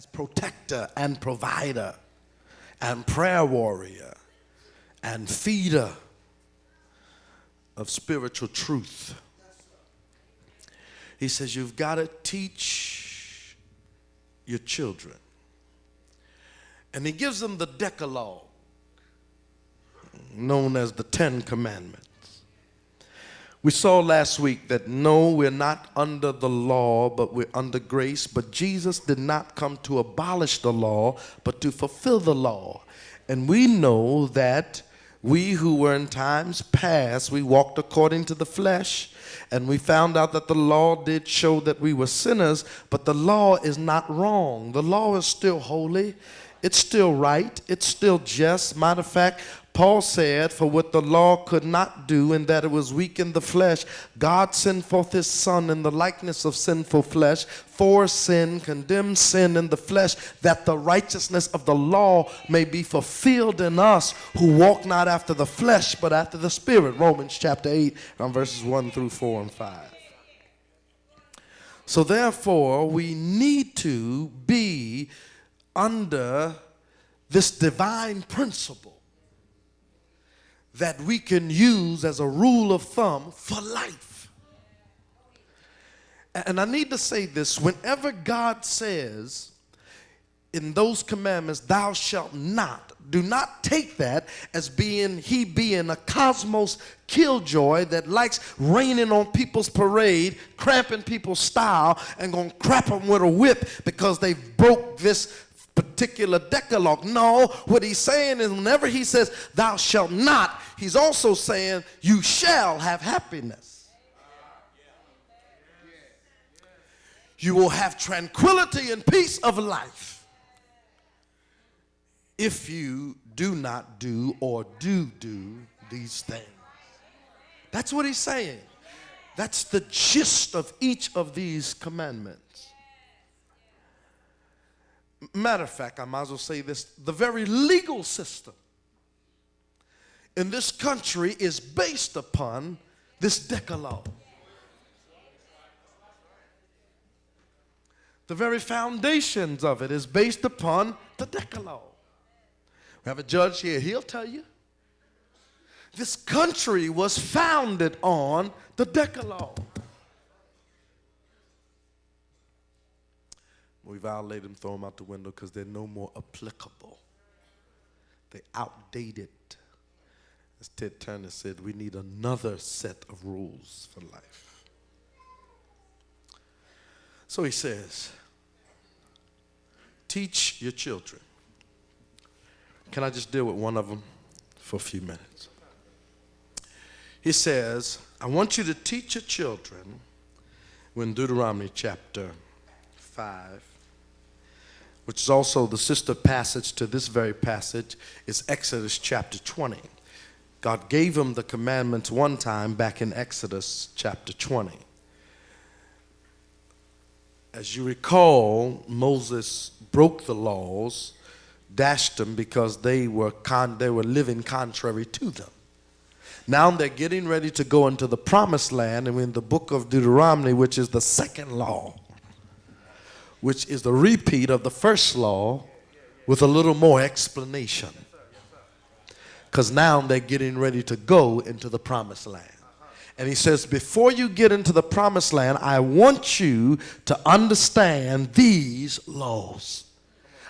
as protector and provider and prayer warrior and feeder of spiritual truth. He says you've got to teach your children. And he gives them the decalogue, known as the 10 Commandments. We saw last week that no, we're not under the law, but we're under grace. But Jesus did not come to abolish the law, but to fulfill the law. And we know that we who were in times past, we walked according to the flesh, and we found out that the law did show that we were sinners, but the law is not wrong. The law is still holy. It's still right. It's still just. Matter of fact, Paul said, for what the law could not do, in that it was weak in the flesh, God sent forth his Son in the likeness of sinful flesh, for sin, condemned sin in the flesh, that the righteousness of the law may be fulfilled in us who walk not after the flesh, but after the Spirit. Romans chapter 8, verses 1 through 4 and 5. So therefore, we need to be under this divine principle that we can use as a rule of thumb for life. And I need to say this, whenever God says in those commandments, thou shalt not, do not take that as being a cosmos killjoy that likes raining on people's parade, cramping people's style, and gonna crap them with a whip because they broke this particular decalogue. No, what he's saying is whenever he says thou shalt not, he's also saying you shall have happiness. You will have tranquility and peace of life if you do not do or do these things. That's what he's saying. That's the gist of each of these commandments. Matter of fact, I might as well say this, the very legal system in this country is based upon this decalogue. The very foundations of it is based upon the decalogue. We have a judge here, he'll tell you. This country was founded on the decalogue. We violate them, throw them out the window because they're no more applicable. They're outdated. As Ted Turner said, we need another set of rules for life. So he says, teach your children. Can I just deal with one of them for a few minutes? He says, I want you to teach your children, when Deuteronomy chapter 5, which is also the sister passage to this very passage, is Exodus chapter 20. God gave them the commandments one time back in Exodus chapter 20. As you recall, Moses broke the laws, dashed them because they were living contrary to them. Now they're getting ready to go into the promised land, and we're in the book of Deuteronomy, which is the second law, which is the repeat of the first law with a little more explanation. Because now they're getting ready to go into the promised land. And he says, before you get into the promised land, I want you to understand these laws.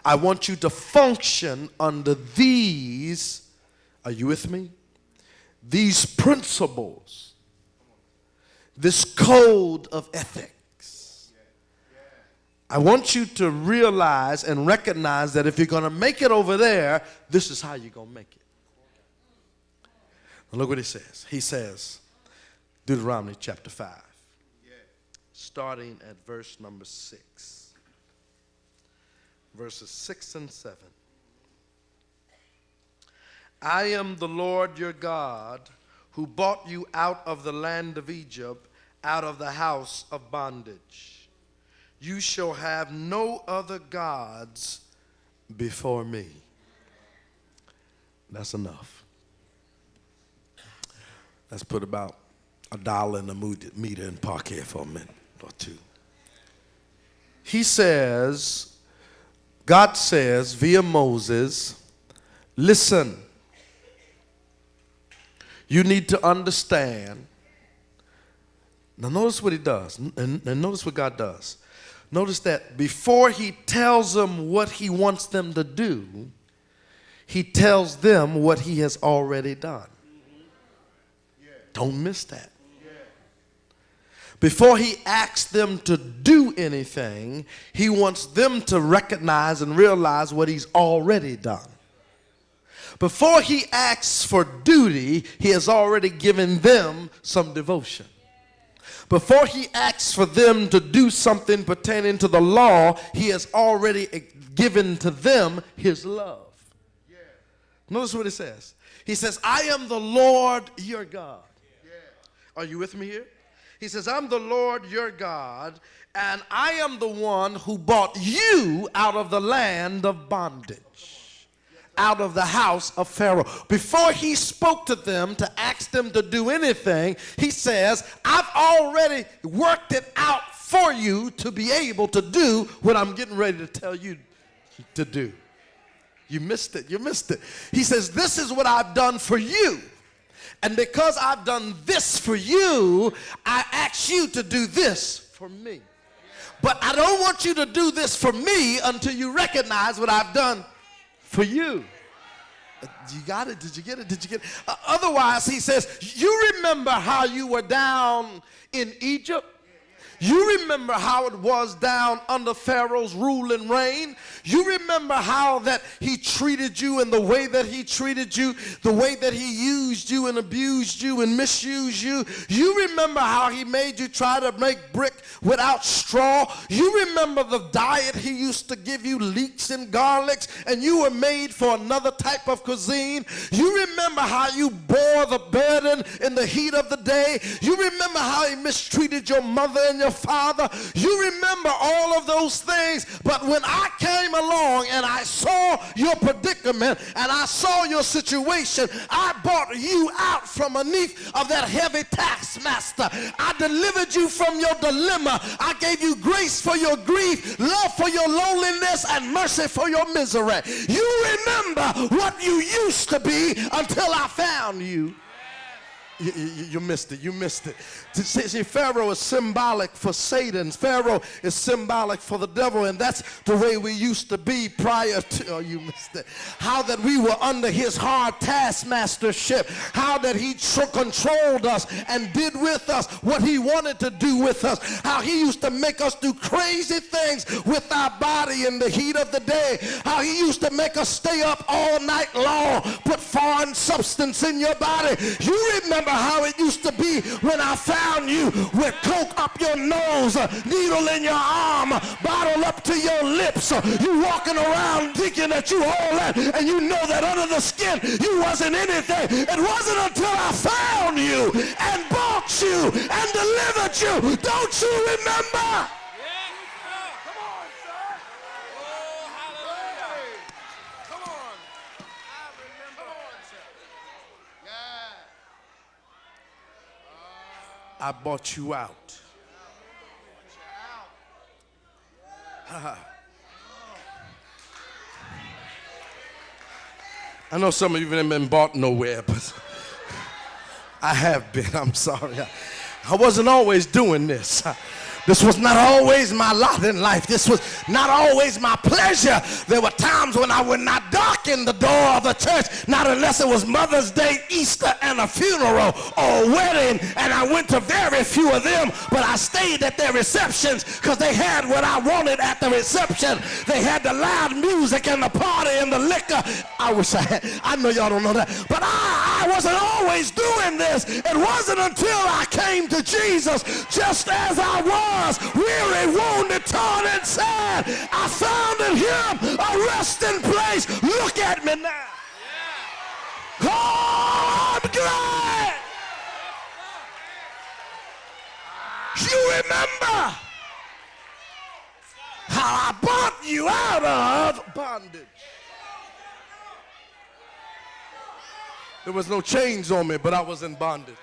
I want you to function under these, are you with me? These principles, this code of ethics. I want you to realize and recognize that if you're going to make it over there, this is how you're going to make it. Now look what he says. He says, Deuteronomy chapter 5, starting at verse number 6. Verses 6 and 7. I am the Lord your God who brought you out of the land of Egypt, out of the house of bondage. You shall have no other gods before me. That's enough. Let's put about $1 in the meter and park here for a minute or two. He says, God says via Moses, listen, you need to understand. Now notice what he does, and notice what God does. Notice that before he tells them what he wants them to do, he tells them what he has already done. Don't miss that. Before he asks them to do anything, he wants them to recognize and realize what he's already done. Before he asks for duty, he has already given them some devotion. Before he asks for them to do something pertaining to the law, he has already given to them his love. Yeah. Notice what it says. He says, I am the Lord your God. Yeah. Are you with me here? He says, I'm the Lord your God, and I am the one who brought you out of the land of bondage, out of the house of Pharaoh. Before he spoke to them to ask them to do anything, he says, I've already worked it out for you to be able to do what I'm getting ready to tell you to do. You missed it. You missed it. He says, this is what I've done for you. And because I've done this for you, I ask you to do this for me. But I don't want you to do this for me until you recognize what I've done for you. You got it? Did you get it? Did you get it? Otherwise, he says, you remember how you were down in Egypt? You remember how it was down under Pharaoh's rule and reign. You remember how that he treated you and the way that he treated you, the way that he used you and abused you and misused you. You remember how he made you try to make brick without straw. You remember the diet he used to give you, leeks and garlics, and you were made for another type of cuisine. You remember how you bore the burden in the heat of the day. You remember how he mistreated your mother and your father. You remember all of those things. But when I came along and I saw your predicament and I saw your situation, I brought you out from beneath of that heavy taskmaster. I delivered you from your dilemma. I gave you grace for your grief, love for your loneliness, and mercy for your misery. You remember what you used to be until I found you. You missed it. You missed it. See, Pharaoh is symbolic for Satan. Pharaoh is symbolic for the devil, and that's the way we used to be prior to, you missed it. How that we were under his hard taskmastership. How that he controlled us and did with us what he wanted to do with us. How he used to make us do crazy things with our body in the heat of the day. How he used to make us stay up all night long, put foreign substance in your body. You remember how it used to be when I found you with coke up your nose, needle in your arm, bottle up to your lips. You walking around thinking that you all that, and you know that under the skin you wasn't anything. It wasn't until I found you and bought you and delivered you. Don't you remember? I bought you out. I know some of you haven't been bought nowhere, but I have been. I'm sorry. I wasn't always doing this. This was not always my lot in life. This was not always my pleasure. There were times when I would not darken the door of the church, not unless it was Mother's Day, Easter, and a funeral or a wedding, and I went to very few of them, but I stayed at their receptions because they had what I wanted at the reception. They had the loud music and the party and the liquor. I wish I had. I know y'all don't know that, but I wasn't always doing this. It wasn't until I came to Jesus, just as I was, weary, wounded, torn, and sad. I found in him a resting place. Look at me now. Oh, I'm glad. You remember how I brought you out of bondage. There was no chains on me, but I was in bondage.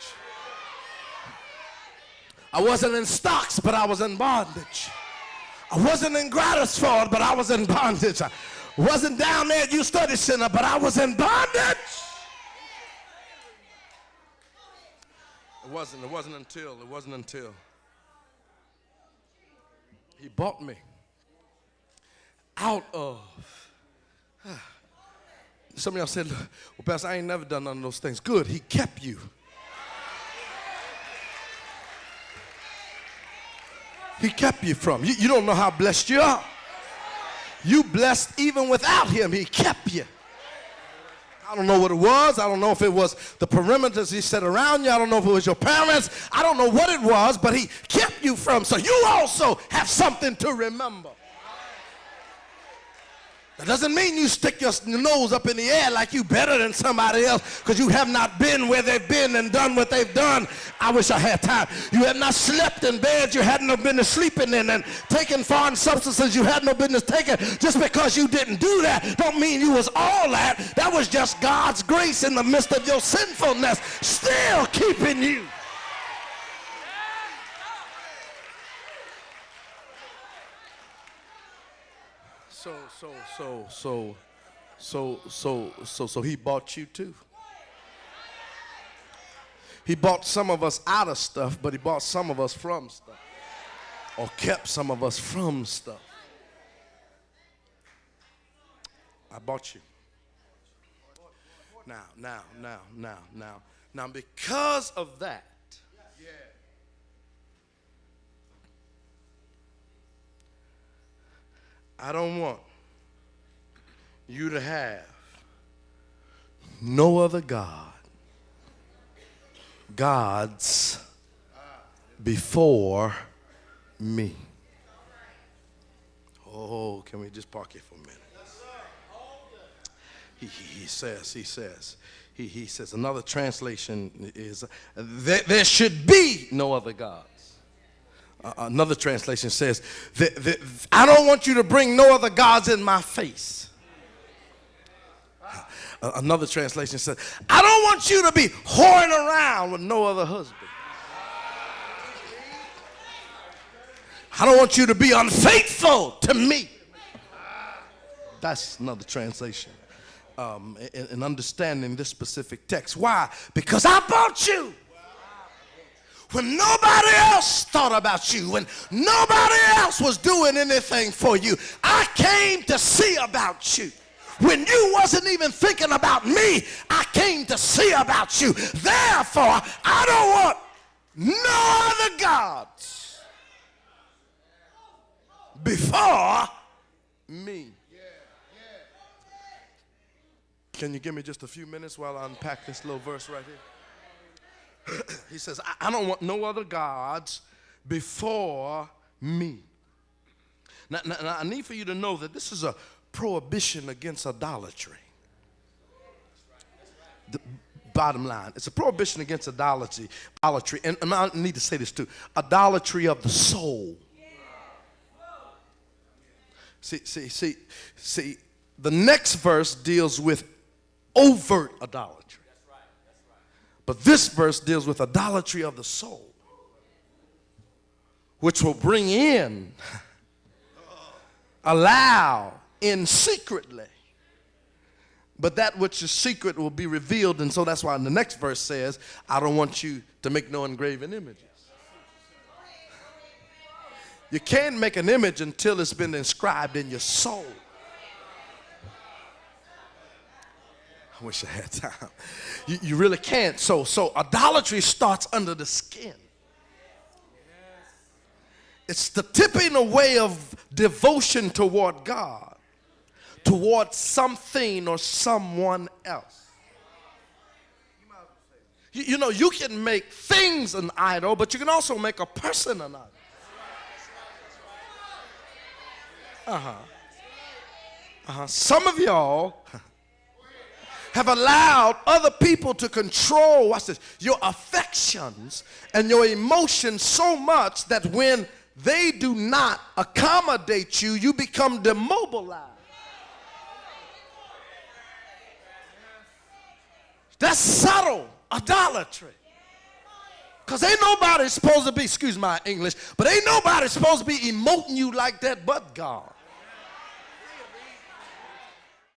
I wasn't in stocks, but I was in bondage. I wasn't in Gratisford, but I was in bondage. I wasn't down there at U Study Center, but I was in bondage. It wasn't until he bought me out of. Some of y'all said, well, Pastor, I ain't never done none of those things. Good, he kept you. He kept you from. You don't know how blessed you are. You blessed even without him. He kept you. I don't know what it was. I don't know if it was the perimeters he set around you. I don't know if it was your parents. I don't know what it was, but he kept you from. So you also have something to remember. That doesn't mean you stick your nose up in the air like you better than somebody else because you have not been where they've been and done what they've done. I wish I had time. You have not slept in beds you had no business sleeping in and taken foreign substances you had no business taking. Just because you didn't do that don't mean you was all that. That was just God's grace in the midst of your sinfulness still keeping you. So he bought you too. He bought some of us out of stuff, but he bought some of us from stuff. Or kept some of us from stuff. I bought you. Now, because of that, I don't want you to have no other gods before me. Oh, can we just park here for a minute? He says, another translation is, there should be no other gods. Another translation says, I don't want you to bring no other gods in my face. Another translation says, I don't want you to be whoring around with no other husband. I don't want you to be unfaithful to me. That's another translation. In understanding this specific text. Why? Because I bought you. When nobody else thought about you, when nobody else was doing anything for you, I came to see about you. When you wasn't even thinking about me, I came to see about you. Therefore, I don't want no other gods before me. Can you give me just a few minutes while I unpack this little verse right here? He says, I don't want no other gods before me. Now, I need for you to know that this is a prohibition against idolatry. The bottom line, it's a prohibition against idolatry. And I need to say this too. Idolatry of the soul. See, the next verse deals with overt idolatry. But this verse deals with idolatry of the soul, which will bring in, allow in secretly. But that which is secret will be revealed. And so that's why the next verse says, I don't want you to make no engraven images. You can't make an image until it's been inscribed in your soul. I wish I had time. You really can't. So idolatry starts under the skin. It's the tipping away of devotion toward God, toward something or someone else. You know, you can make things an idol, but you can also make a person an idol. Some of y'all have allowed other people to control, watch this, your affections and your emotions so much that when they do not accommodate you, you become demobilized. That's subtle idolatry. Because ain't nobody supposed to be, excuse my English, but ain't nobody supposed to be emoting you like that but God.